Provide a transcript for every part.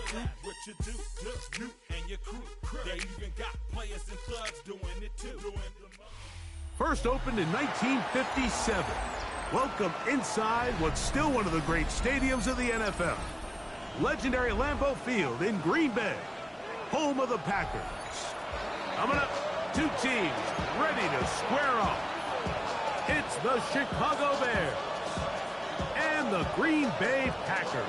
What you do, you and your crew. They even got players and thugs doing it too. First opened in 1957. Welcome inside what's still one of the great stadiums of the NFL. Legendary Lambeau Field in Green Bay, home of the Packers. Coming up, two teams ready to square off. It's the Chicago Bears and the Green Bay Packers.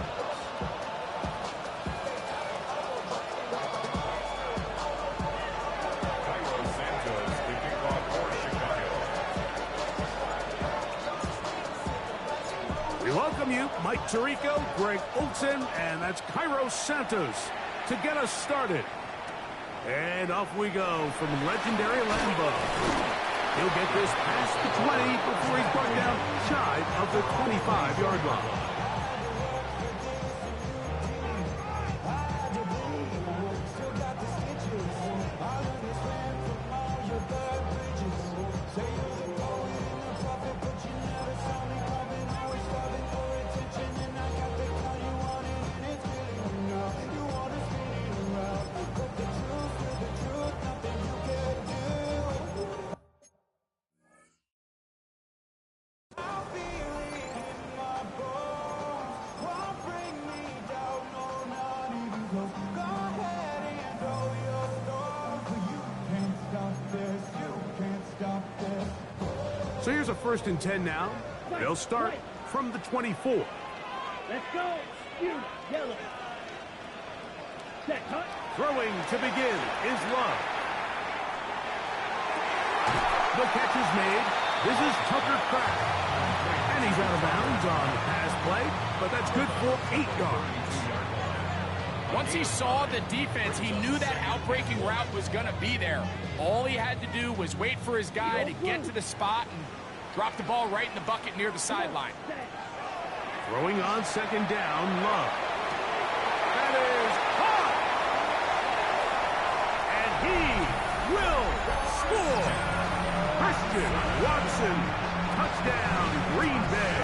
We welcome you, Mike Tirico, Greg Olsen, and that's Cairo Santos to get us started. And off we go from legendary Lambeau. He'll get this past the 20 before he's brought down shy of the 25-yard line. So here's a 1st and 10 now. They'll start from the 24. Let's go. You yellow. Set, cut. Throwing to begin is Love. The catch is made. This is Tucker Kraft. And he's out of bounds on the pass play, but that's good for 8 yards. Once he saw the defense, he knew that outbreaking route was going to be there. All he had to do was wait for his guy to get to the spot and drop the ball right in the bucket near the sideline. Throwing on 2nd down, Love. That is caught! And he will score! Christian Watson, touchdown, Green Bay.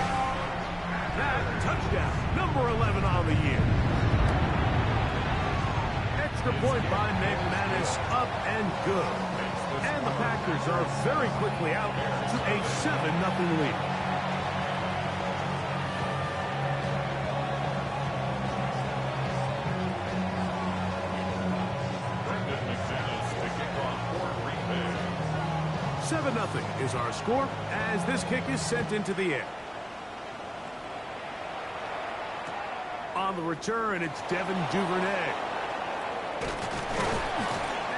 That touchdown, number 11 on the year. Extra point by McManus, up and good. And the Packers are very quickly out to a 7-0 lead. Brendan McManus kicking off for Green Bay. 7-0 is our score as this kick is sent into the air. On the return, it's Devin Duvernay.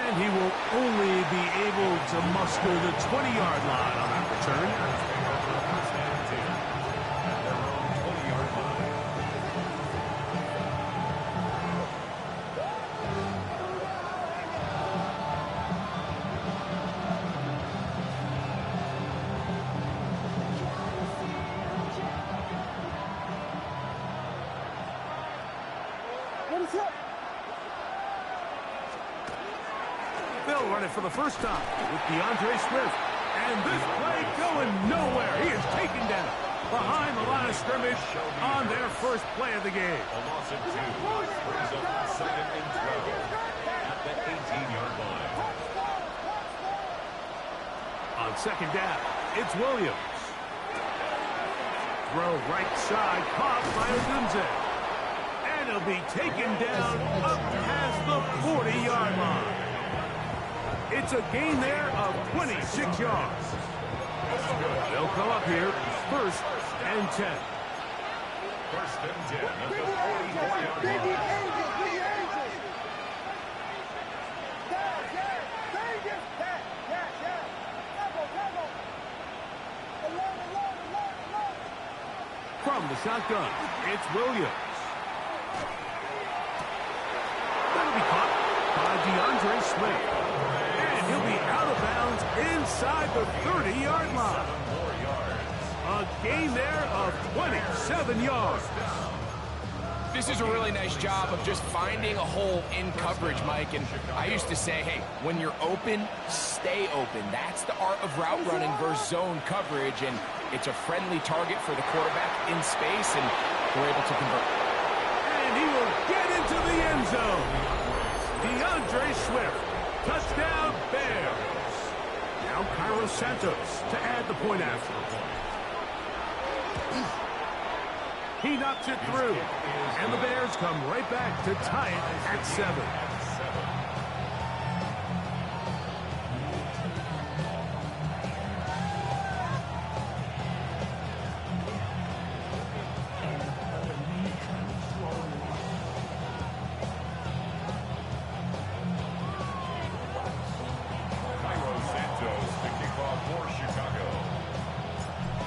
And he will only be able to muster the 20-yard line on that return. What is up? They'll run it for the first time with DeAndre Swift. And this play going nowhere. He is taken down behind the line of scrimmage on their first play of the game. A loss of 2 brings up 2nd and 12 at the 18-yard line. On 2nd down, it's Williams. Throw right side, caught by Odunze. And he'll be taken down up past the 40-yard line. It's a gain there of 26 yards. They'll come up here, 1st and 10. 1st and 10 at the 44-yard line. From the shotgun, it's Williams. That'll be caught by DeAndre Swift. And he'll be out of bounds inside the 30-yard line. A gain there of 27 yards. This is a really nice job of just finding a hole in coverage, Mike. And I used to say, hey, when you're open, stay open. That's the art of route running versus zone coverage. And it's a friendly target for the quarterback in space, and we're able to convert. And he will get into the end zone. DeAndre Swift. Touchdown, Bears. Now Cairo Santos to add the point after. He knocks it through. And the Bears come right back to tie it at 7.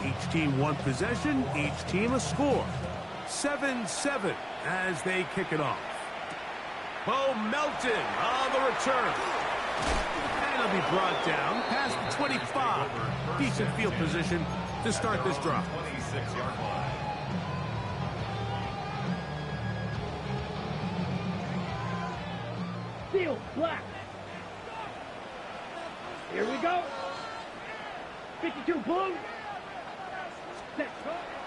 Each team one possession, each team a score. 7-7 as they kick it off. Bo Melton on the return. And it'll be brought down past the 25. Decent field position to start this drive. 26-yard line. Field black. Here we go. 52 blue. Set.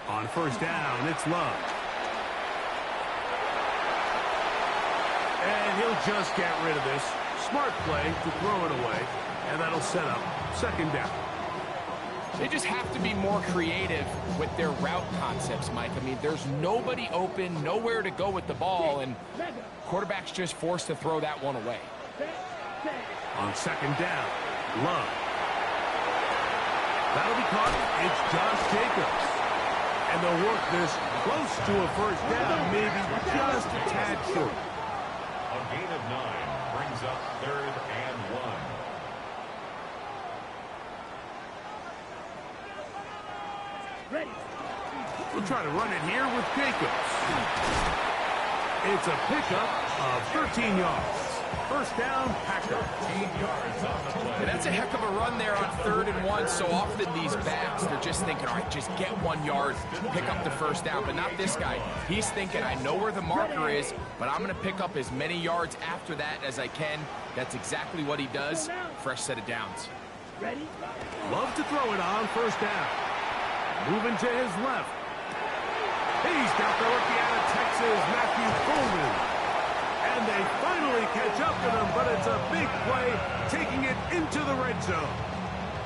On first down, it's Love. And he'll just get rid of this. Smart play to throw it away. And that'll set up second down. They just have to be more creative with their route concepts, Mike. I mean, there's nobody open, nowhere to go with the ball, and quarterback's just forced to throw that one away. On second down, Love. That'll be caught. It's Josh Jacobs. And they'll work this close to a first down, maybe just a tad short. A gain of 9 brings up 3rd and 1. Ready. We'll try to run it here with Jacobs. It's a pickup of 13 yards. First down, Packer. 18 yards on the play. And that's a heck of a run there on 3rd and 1. So often these backs, they're just thinking, all right, just get 1 yard, pick up the first down. But not this guy. He's thinking, I know where the marker is, but I'm going to pick up as many yards after that as I can. That's exactly what he does. Fresh set of downs. Ready. Love to throw it on first down. Moving to his left. He's got the rookie out of Texas, Matthew Coleman. And they finally catch up with him, but it's a big play, taking it into the red zone.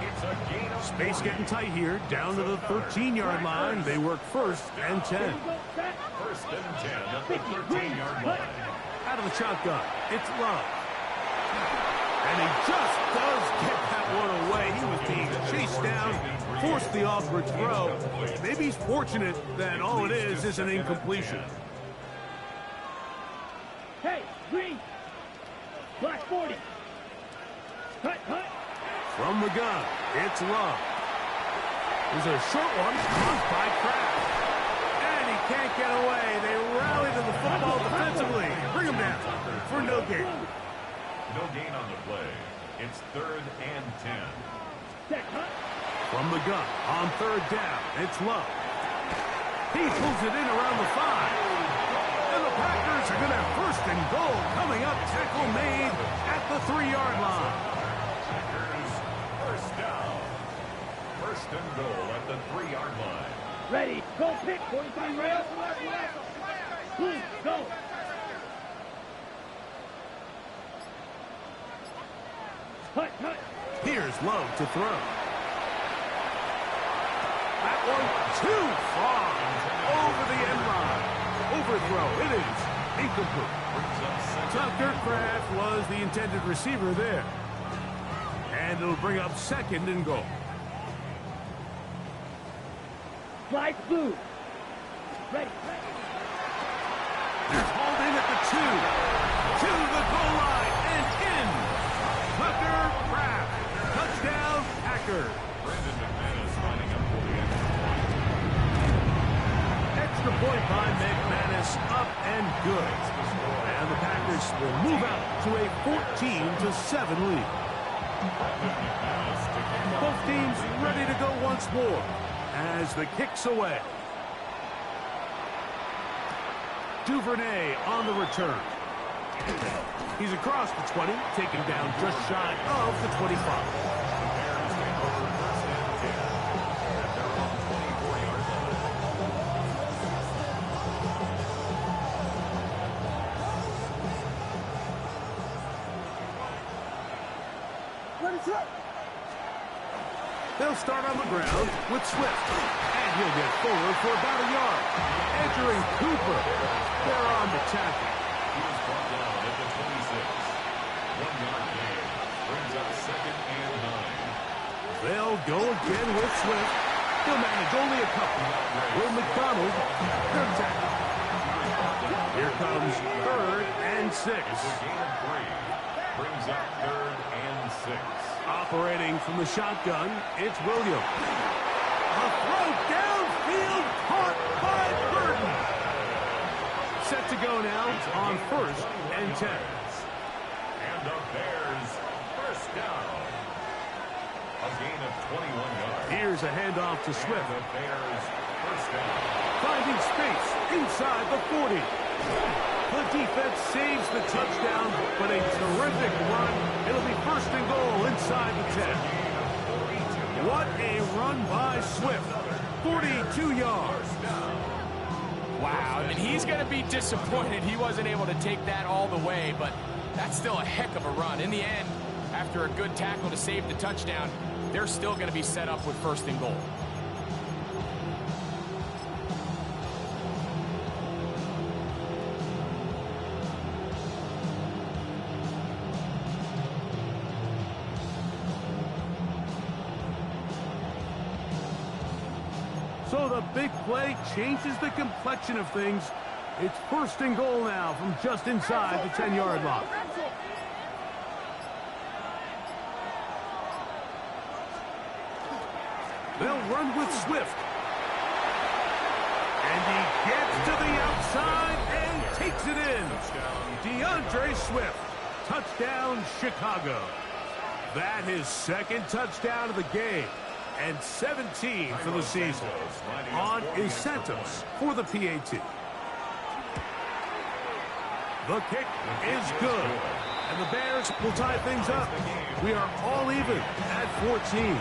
It's a gain of Space getting tight here, down to the 13-yard line. They work first and 10. First and 10 at the 13-yard line. Out of the shotgun, it's Love. And he just does get that one away. He was being chased down, forced the awkward throw. Maybe he's fortunate that all it is an incompletion. Hey, green. Black 40. Cut. From the gun, it's Love. There's a short one, caught by Kraft. And he can't get away. They rally to the football defensively. Bring him down for no gain. No gain on the play. It's 3rd and 10. Set. Cut. From the gun, on 3rd down, it's Love. He pulls it in around the 5. And the Packers are going to have first and goal coming up. Tackle made at the 3-yard line. Packers first down. First and goal at the 3-yard line. Ready. Go pick. 43 rail. Blue. Go. Cut. Here's Love to throw. That one too far over the end line. Overthrow. It is incomplete. Tucker Kraft was the intended receiver there. And it'll bring up second and goal. Flag blue. Ready. He's hauled in at the 2. To the goal line and in. Tucker Kraft. Touchdown, Packers. Brendan McManus lining up for the extra point. Extra point by McManus, up and good. And the Packers will move out to a 14-7 lead. Both teams ready to go once more as the kick's away. Duvernay on the return. He's across the 20, taken down just shy of the 25. They'll start on the ground with Swift. And he'll get forward for about a yard. Entering Cooper. They're on the tackle. He was brought down at the 26. 1-yard gain. Brings up 2nd and 9. They'll go again with Swift. He'll manage only a couple. Will McDonald, third tackle. Here comes 3rd and 6. It's a gain of 3. Brings up 3rd and 6. Operating from the shotgun, it's Williams. A throw downfield caught by Burton. Set to go now on 1st and 10. And the Bears first down. A gain of 21 yards. Here's a handoff to Swift. And the Bears first down. Finding space inside the 40. The defense saves the touchdown, but a terrific run. It'll be 1st and goal inside the 10. What a run by Swift. 42 yards. Wow, I mean, he's going to be disappointed he wasn't able to take that all the way, but that's still a heck of a run. In the end, after a good tackle to save the touchdown, they're still going to be set up with 1st and goal. So the big play changes the complexion of things. It's 1st and goal now from just inside the 10-yard line. They'll run with Swift. And he gets to the outside and takes it in. DeAndre Swift. Touchdown, Chicago. That his 2nd touchdown of the game. And 17 for the season. On incentives for the PAT. The kick is good. And the Bears will tie things up. We are all even at 14.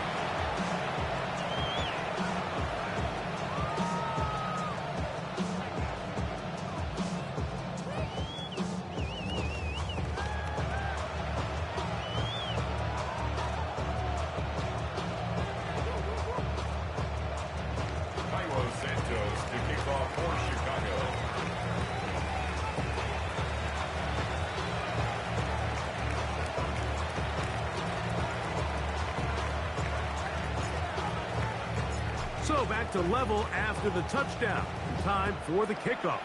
So back to level after the touchdown. Time for the kickoff.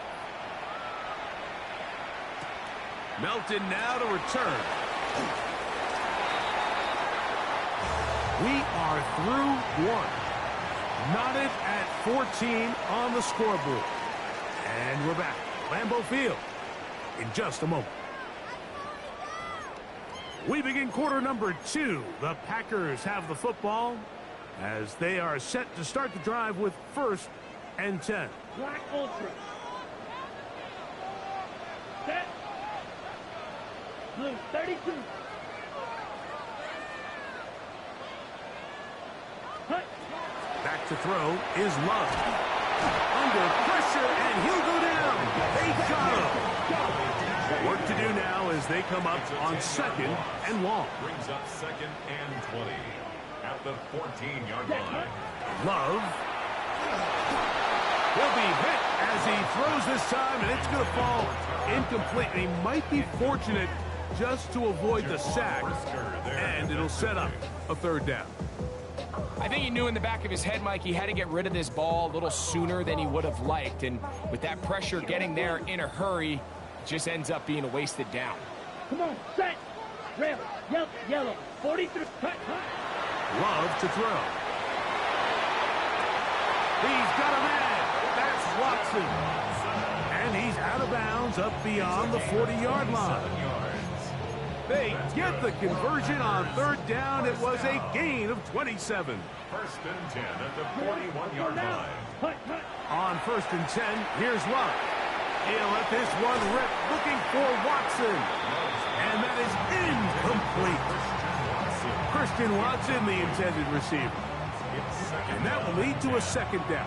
Melton now to return. We are through 1. Knotted at 14 on the scoreboard. And we're back. Lambeau Field in just a moment. We begin quarter number 2. The Packers have the football as they are set to start the drive with 1st and 10. Black Ultra. Set. Blue 32. Hut. Back to throw is Love. Under pressure, and he'll go down. They got him. Work to do now as they come up on 2nd and long. Brings up 2nd and 20. At the 14-yard line. Love. Will be hit as he throws this time, and it's going to fall incomplete. He might be fortunate just to avoid the sack, and it'll set up a 3rd down. I think he knew in the back of his head, Mike, he had to get rid of this ball a little sooner than he would have liked, and with that pressure getting there in a hurry, it just ends up being a wasted down. Come on, set. Red, yellow, 43. Hut. Love to throw. He's got a man. That's Watson. And he's out of bounds up beyond the 40-yard line. They get the conversion on 3rd down. It was a gain of 27. 1st and 10 at the 41-yard line. On 1st and 10, here's Love. He'll let this one rip, looking for Watson. And that is incomplete. Christian Watson, the intended receiver. And that will lead to a 2nd down.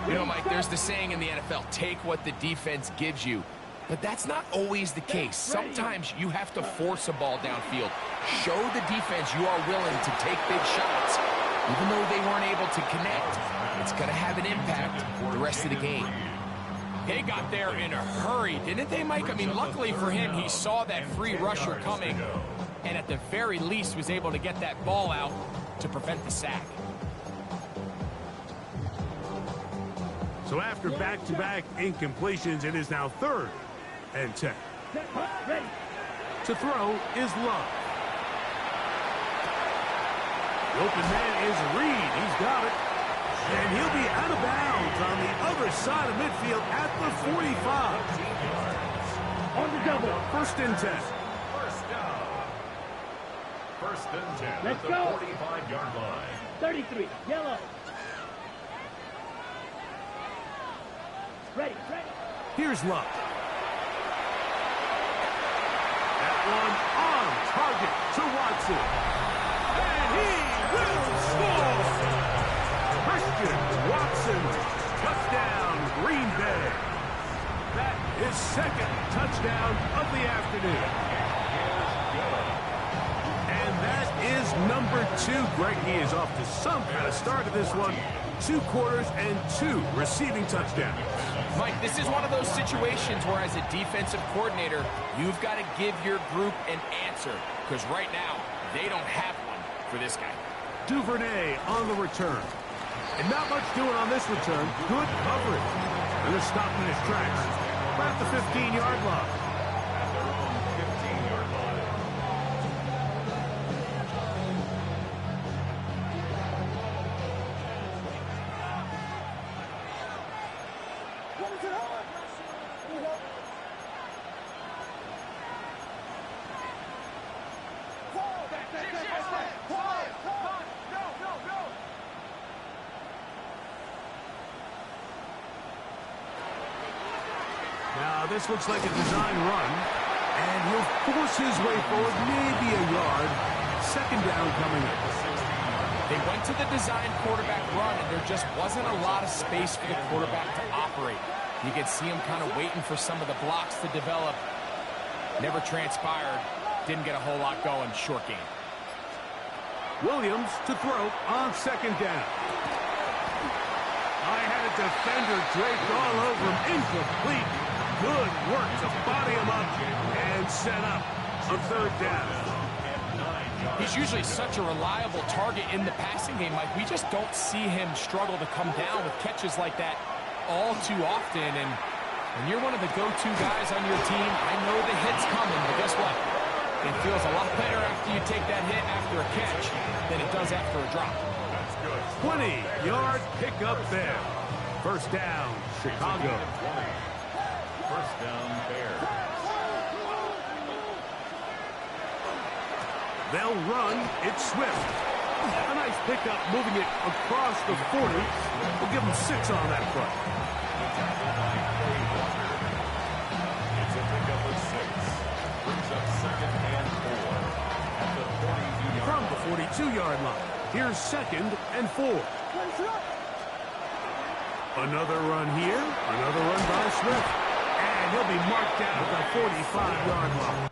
You know, Mike, there's the saying in the NFL, take what the defense gives you. But that's not always the case. Sometimes you have to force a ball downfield. Show the defense you are willing to take big shots. Even though they weren't able to connect, it's going to have an impact the rest of the game. They got there in a hurry, didn't they, Mike? I mean, luckily for him, he saw that free rusher coming, and at the very least was able to get that ball out to prevent the sack. So after back-to-back incompletions, it is now 3rd and 10. To throw is Love. The open man is Reed. He's got it. And he'll be out of bounds on the other side of midfield at the 45. On the double. 1st and 10. First down. 1st and 10 Let's at the go. 45-yard line. 33, yellow. Ready. Here's Love. That one on target to Watson. And he will score! Christian Watson, touchdown, Green Bay. That is 2nd touchdown of the afternoon. And that is number 2. Greg, he is off to some kind of start to this one. 2 quarters and 2 receiving touchdowns. Mike, this is one of those situations where as a defensive coordinator, you've got to give your group an answer. Because right now, they don't have one for this guy. Duvernay on the return. And not much doing on this return. Good coverage. And they're stopping his tracks. Right at the 15-yard line. At their own 15-yard line. Now, this looks like a design run. And he'll force his way forward, maybe a yard. 2nd down coming up. They went to the design quarterback run, and there just wasn't a lot of space for the quarterback to operate. You could see him kind of waiting for some of the blocks to develop. Never transpired. Didn't get a whole lot going. Short game. Williams to throw on 2nd down. I had a defender draped all over him. Incomplete. Good work to body him up and set up a 3rd down. He's usually such a reliable target in the passing game, Mike. We just don't see him struggle to come down with catches like that all too often. And when you're one of the go-to guys on your team, I know the hit's coming, but guess what? It feels a lot better after you take that hit after a catch than it does after a drop. 20-yard pickup there. 1st down, Chicago. 1st down, Bears. They'll run. It's Swift. A nice pickup moving it across the 40. We'll give them 6 on that front. It's a pickup of 6. Brings up 2nd and 4 at the 42-yard From the 42-yard line. Here's 2nd and 4. Another run here. Another run by Swift. And he'll be marked down at the 45-yard line.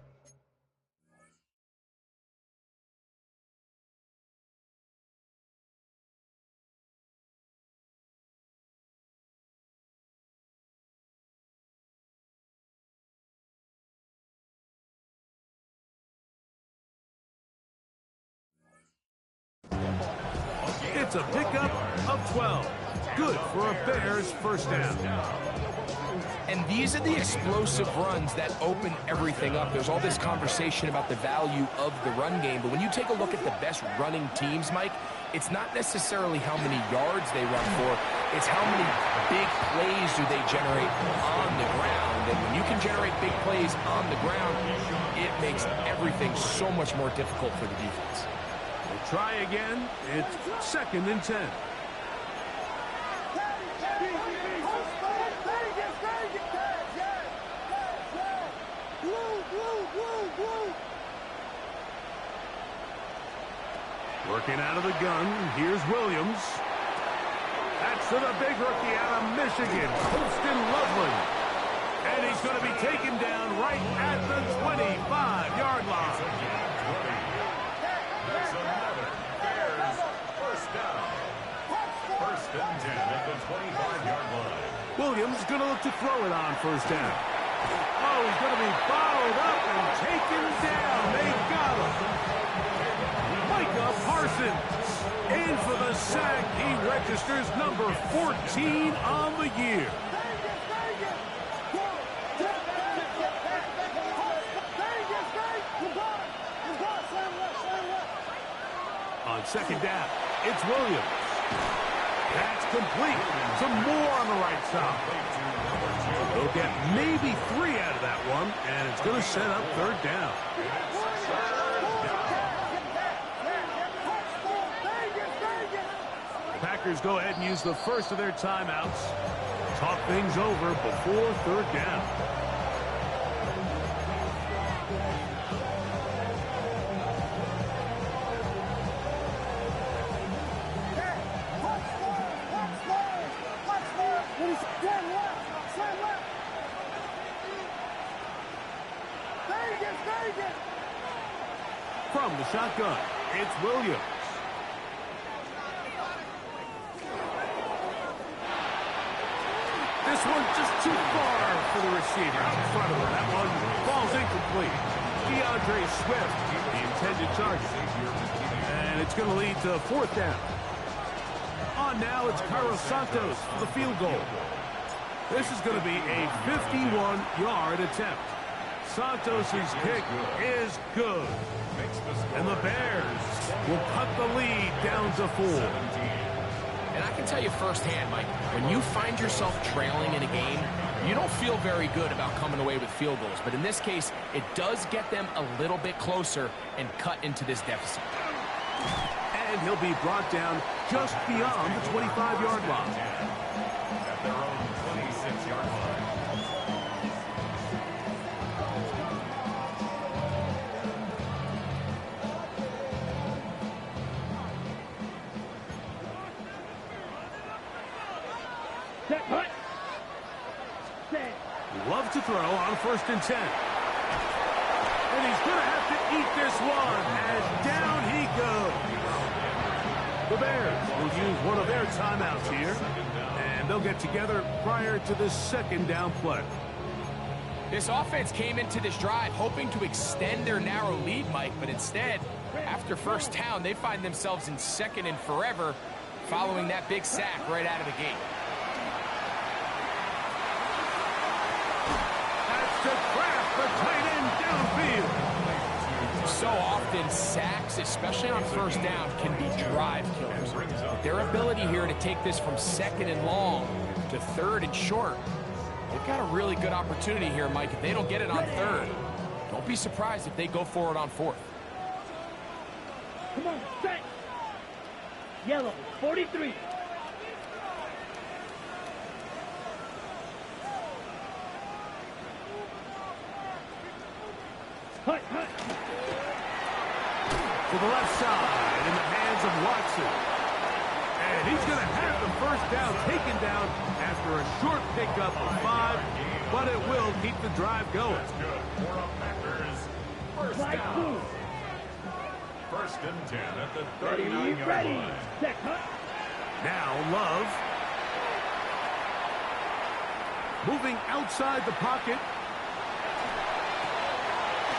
It's a pickup of 12. Good for a Bears 1st down. And these are the explosive runs that open everything up. There's all this conversation about the value of the run game, but when you take a look at the best running teams, Mike, it's not necessarily how many yards they run for, it's how many big plays do they generate on the ground. And when you can generate big plays on the ground, it makes everything so much more difficult for the defense. We'll try again. It's 2nd and 10. Working out of the gun, here's Williams. That's to the big rookie out of Michigan, Holston Loveland. And he's going to be taken down right at the 25-yard line. That's another Bears first down. First and 10 at the 25-yard line. Williams is going to look to throw it on first down. Oh, he's going to be followed up and taken down. They got him. Micah Parsons in for the sack. He registers number 14 on the year. On second down, it's Williams. That's complete. Some more on the right side. They'll get maybe 3 out of that one, and it's going to set up third down. The Packers go ahead and use the first of their timeouts. Talk things over before third down. From the shotgun, it's Williams. This one's just too far for the receiver out in front of him. That one falls incomplete. DeAndre Swift, the intended target. And it's going to lead to fourth down. On now, it's Carlos Santos for the field goal. This is going to be a 51-yard attempt. Santos' kick is good. And the Bears will cut the lead down to 4. And I can tell you firsthand, Mike, when you find yourself trailing in a game, you don't feel very good about coming away with field goals. But in this case, it does get them a little bit closer and cut into this deficit. And he'll be brought down just beyond the 25-yard line. At their own 26-yard line. Love to throw on first and 10. And he's going to have to eat this one as down he goes. The Bears will use one of their timeouts here, and they'll get together prior to the second down play. This offense came into this drive hoping to extend their narrow lead, Mike, but instead, after first down, they find themselves in second and forever following that big sack right out of the gate. To Kraft, the tight end downfield. So often, sacks, especially on first down, can be drive killers. But their ability here to take this from second and long to third and short, they've got a really good opportunity here, Mike. If they don't get it on third, don't be surprised if they go for it on fourth. Come on, set. Yellow, 43. To the left side in the hands of Watson. And he's going to have the first down taken down after a short pickup of 5, but it will keep the drive going. That's good. For the Packers, first down. First and 10 at the 39-yard line. Now Love. Moving outside the pocket.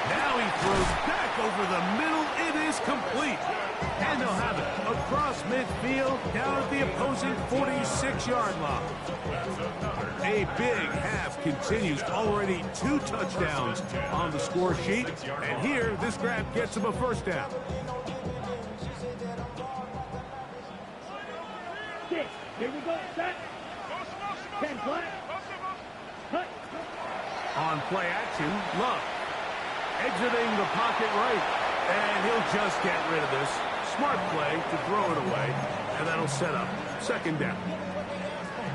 Now he throws back over the middle. It is complete. And they'll have it across midfield down at the opposing 46-yard line. A big half continues. Already 2 touchdowns on the score sheet. And here, this grab gets him a first down. Here we go, set. 10 flat. Cut. On play action, Love. Exiting the pocket right. And he'll just get rid of this. Smart play to throw it away. And that'll set up second down.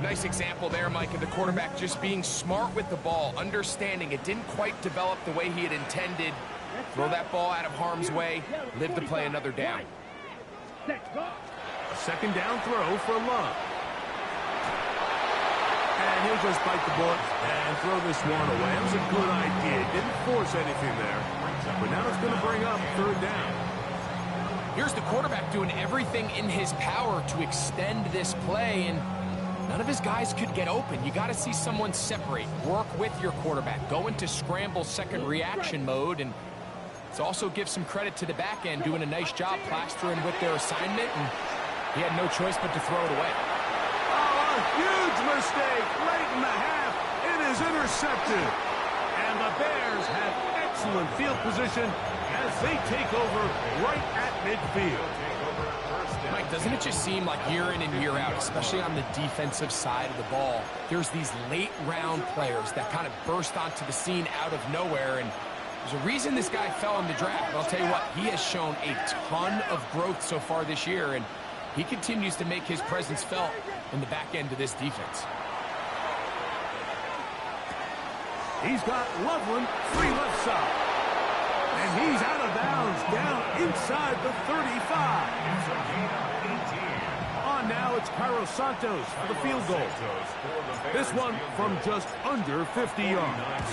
Nice example there, Mike, of the quarterback just being smart with the ball, understanding it didn't quite develop the way he had intended. Throw that ball out of harm's way, live to play another down. A second down throw for Love. And he'll just bite the bullet and throw this one away. That was a good idea. Didn't force anything there. But now it's going to bring up third down. Here's the quarterback doing everything in his power to extend this play, and none of his guys could get open. You got to see someone separate, work with your quarterback, go into scramble second reaction mode, and let's also give some credit to the back end doing a nice job plastering with their assignment, and he had no choice but to throw it away. Oh, a huge mistake late in the half. It is intercepted. And the Bears have excellent field position as they take over right at midfield. Mike, doesn't it just seem like year in and year out, especially on the defensive side of the ball, there's these late round players that kind of burst onto the scene out of nowhere, and there's a reason this guy fell in the draft. But I'll tell you what, he has shown a ton of growth so far this year, and he continues to make his presence felt in the back end of this defense. He's got Loveland free left side. And he's out of bounds down inside the 35. On now, it's Cairo Santos for the field goal. This one from just under 50 yards.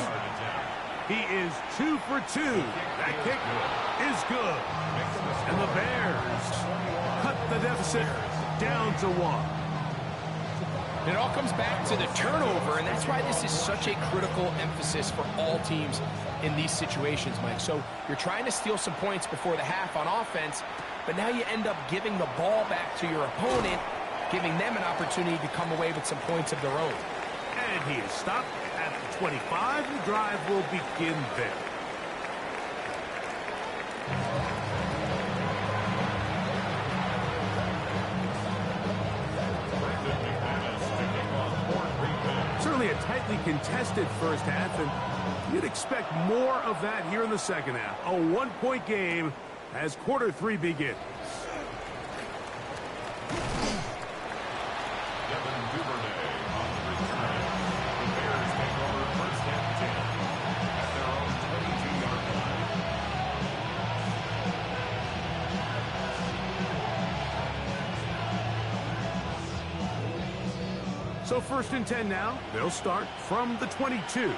He is 2 for 2. That kick is good. And the Bears cut the deficit down to 1. It all comes back to the turnover, and that's why this is such a critical emphasis for all teams in these situations, Mike. So you're trying to steal some points before the half on offense, but now you end up giving the ball back to your opponent, giving them an opportunity to come away with some points of their own. And he is stopped at the 25. The drive will begin there. Certainly a tightly contested first half, and you'd expect more of that here in the second half. A one-point game as quarter 3 begins. So 1st and 10 now. They'll start from the 22.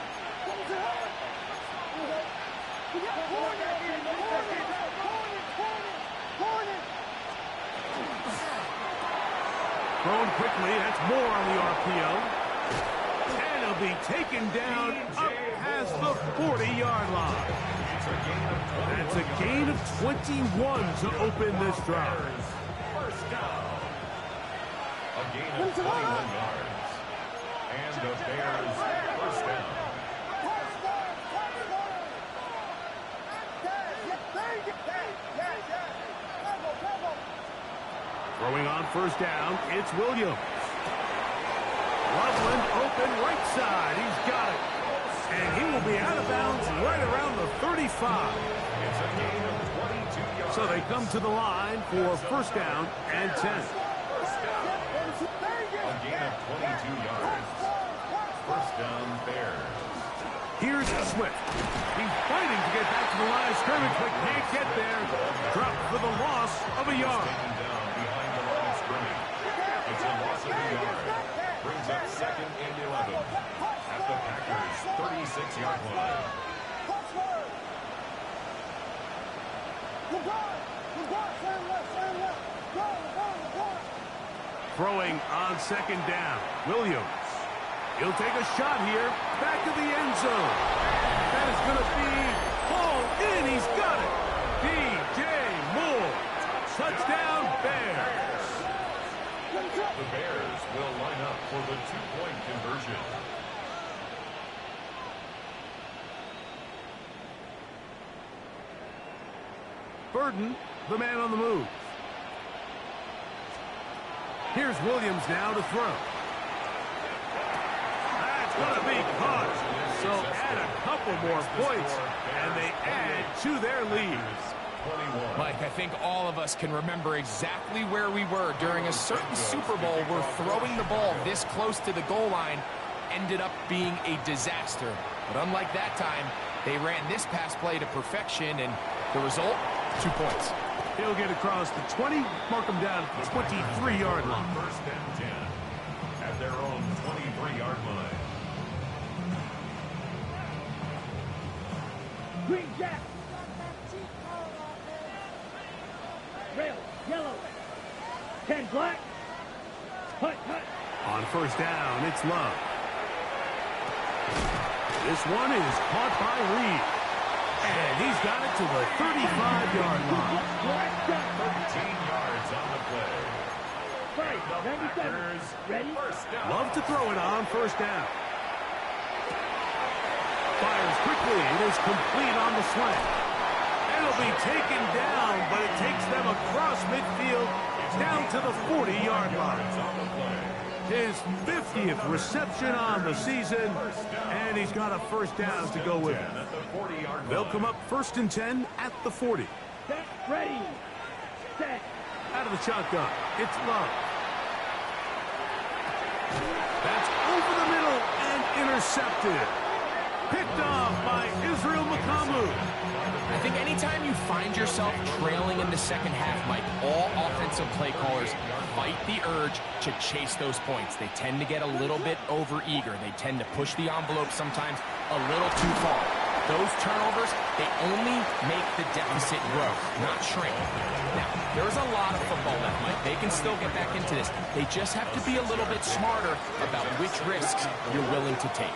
Thrown quickly. That's more on the RPO. And he'll be taken down up past the 40-yard line. That's a gain of 21 to open this drive. First down. A gain of 21 yards. And the Bears first down. Throwing on first down, it's Williams. Loveland open right side. He's got it. And he will be out of bounds right around the 35. It's a gain of 22 yards. So they come to the line for first down and 10. First down. A gain of 22 yards. First down, Bears. Here's Swift. He's fighting to get back to the line of scrimmage, but can't get there. Dropped for the loss of a yard. Taken down behind the line of scrimmage. It's a loss of a yard. Brings up 2nd and 11 at the Packers' 36-yard line. Throwing on second down, Williams. He'll take a shot here, back to the end zone. That is going to be hauled in. He's got it. DJ Moore. Touchdown, Bears. The Bears will line up for the 2-point conversion. Burden, the man on the move. Here's Williams now to throw. That's going to be caught. So add a couple more points, and they add to their lead. Mike, I think all of us can remember exactly where we were during a certain Super Bowl where throwing the ball this close to the goal line ended up being a disaster. But unlike that time, they ran this pass play to perfection, and the result, 2 points. He'll get across the 20, mark him down at the 23-yard line. First and 10 at their own 23-yard line. Green Jack. Red, yellow. 10 black. Hut. On first down, it's Love. This one is caught by Reed. And he's got it to the 35-yard line. 13 yards on the play. Right, 97. Ready? First down. Love to throw it on first down. Fires quickly. It is complete on the slant. It'll be taken down, but it takes them across midfield down to the 40-yard line. On the play. His 50th reception on the season, and he's got a first down to go with it. At the 40-yard line. They'll come up 1st and 10 at the 40. Set, ready. Set. Out of the shotgun, it's Love. That's over the middle and intercepted. Picked off by Israel Makamu. I think anytime you find yourself trailing in the second half, Mike, all offensive play callers fight the urge to chase those points. They tend to get a little bit overeager. They tend to push the envelope sometimes a little too far. Those turnovers, they only make the deficit grow, not shrink. Now, there's a lot of football left, Mike. They can still get back into this. They just have to be a little bit smarter about which risks you're willing to take.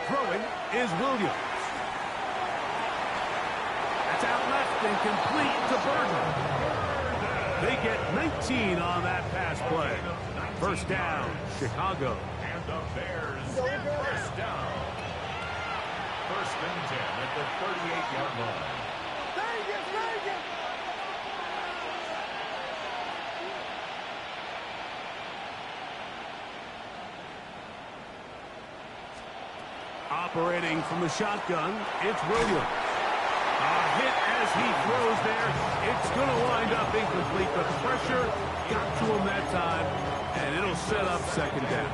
Throwing is Williams. That's out left and complete to Burton. They get 19 on that pass play. First down, Chicago. And the Bears first down. 1st and 10 at the 38-yard line. Operating from the shotgun, it's Williams. A hit as he throws there. It's going to wind up incomplete. The pressure got to him that time, and it'll set up 2nd down.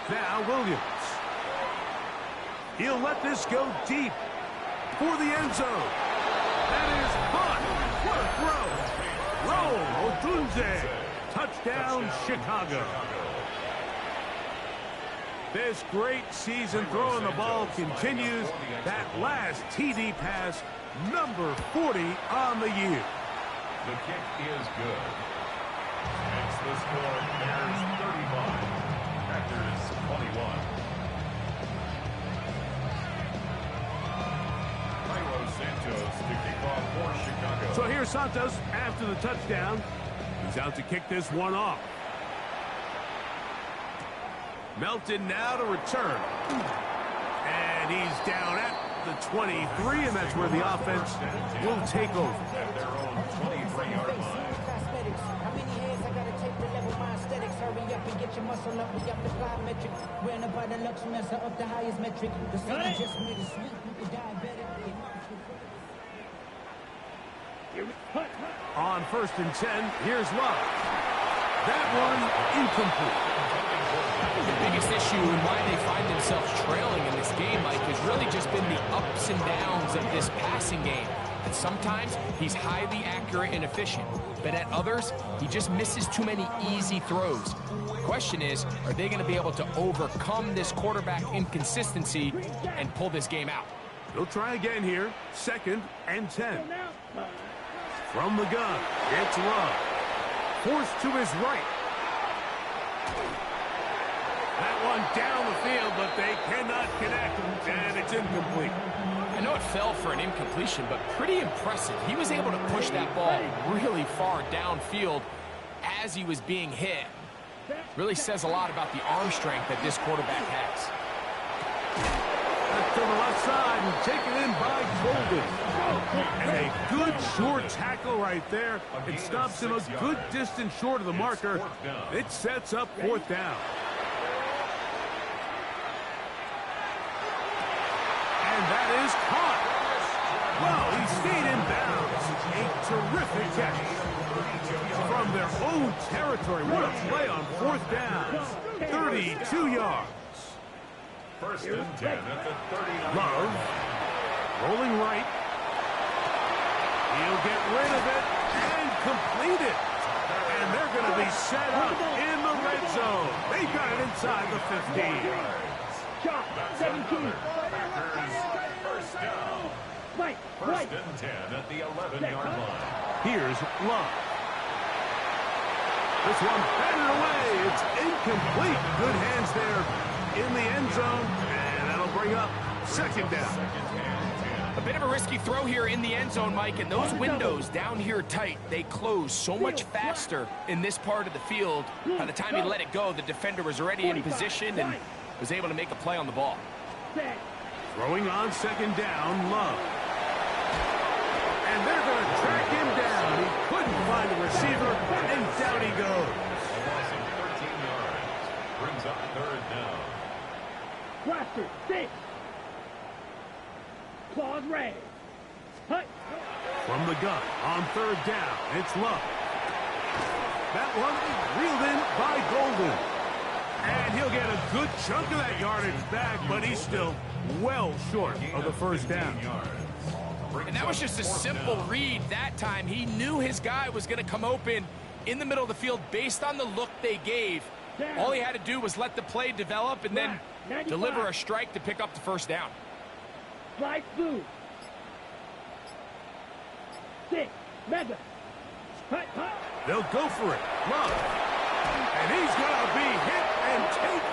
Now Williams. He'll let this go deep for the end zone. That is fun. What a throw. Roll, Odunze. Touchdown, Chicago. This great season throwing the ball continues. That last TD pass, number 40 on the year. The kick is good. Makes the score Bears 35, Packers 21. Santos to kick off for Chicago. So here's Santos after the touchdown. He's out to kick this one off. Melton now to return. And he's down at the 23, and that's where the offense will take over. At their own 23-yard line. How many heads I gotta take to level my aesthetics? Hurry up and get your muscle up. We got the fly metric. Ran up by the Lux Messer up the highest metric. The city just made it sweet. You can diabetic. On 1st and 10, here's Love. That one incomplete. The biggest issue and why they find themselves trailing in this game, Mike, has really just been the ups and downs of this passing game. And sometimes he's highly accurate and efficient, but at others, he just misses too many easy throws. The question is, are they going to be able to overcome this quarterback inconsistency and pull this game out? He'll try again here. 2nd and 10. From the gun, it's Love. Forced to his right. That one down the field, but they cannot connect, and it's incomplete. I know it fell for an incompletion, but pretty impressive. He was able to push that ball really far downfield as he was being hit. Really says a lot about the arm strength that this quarterback has. To the left side and taken in by Golden. And a good short tackle right there. It stops him a good distance short of the marker. It sets up 4th down. And that is caught. Well, he stayed in bounds. A terrific catch. From their own territory, what a play on 4th down. 32 yards. First and 10 at the 39. Love, rolling right. He'll get rid of it and complete it. And they're going to be set up in the red zone. They got it inside the 15. Shot, 17. Packers first down. Right, First right. and 10 at the 11-yard line. Here's Love. This one batted away. It's incomplete. Good hands there in the end zone. And that'll bring up 2nd down. Second and 10. A bit of a risky throw here in the end zone, Mike, and those windows down here tight, they close so much faster in this part of the field. By the time he let it go, the defender was already in position and was able to make a play on the ball. Set. Throwing on 2nd down, Love. And they're going to track him down. He couldn't find a receiver, and down he goes. A loss of 13 yards. Brings up 3rd down. Blaster, 6. Claws raised. Hut. From the gun on 3rd down, it's Love. That one reeled in by Golden. And he'll get a good chunk of that yardage back, but he's still well short of the 1st down. And that was just a simple read that time. He knew his guy was going to come open in the middle of the field based on the look they gave. All he had to do was let the play develop and then deliver a strike to pick up the 1st down. Slide through. 6. Mega. Hut, hut. They'll go for it. Love. And he's going to be hit and take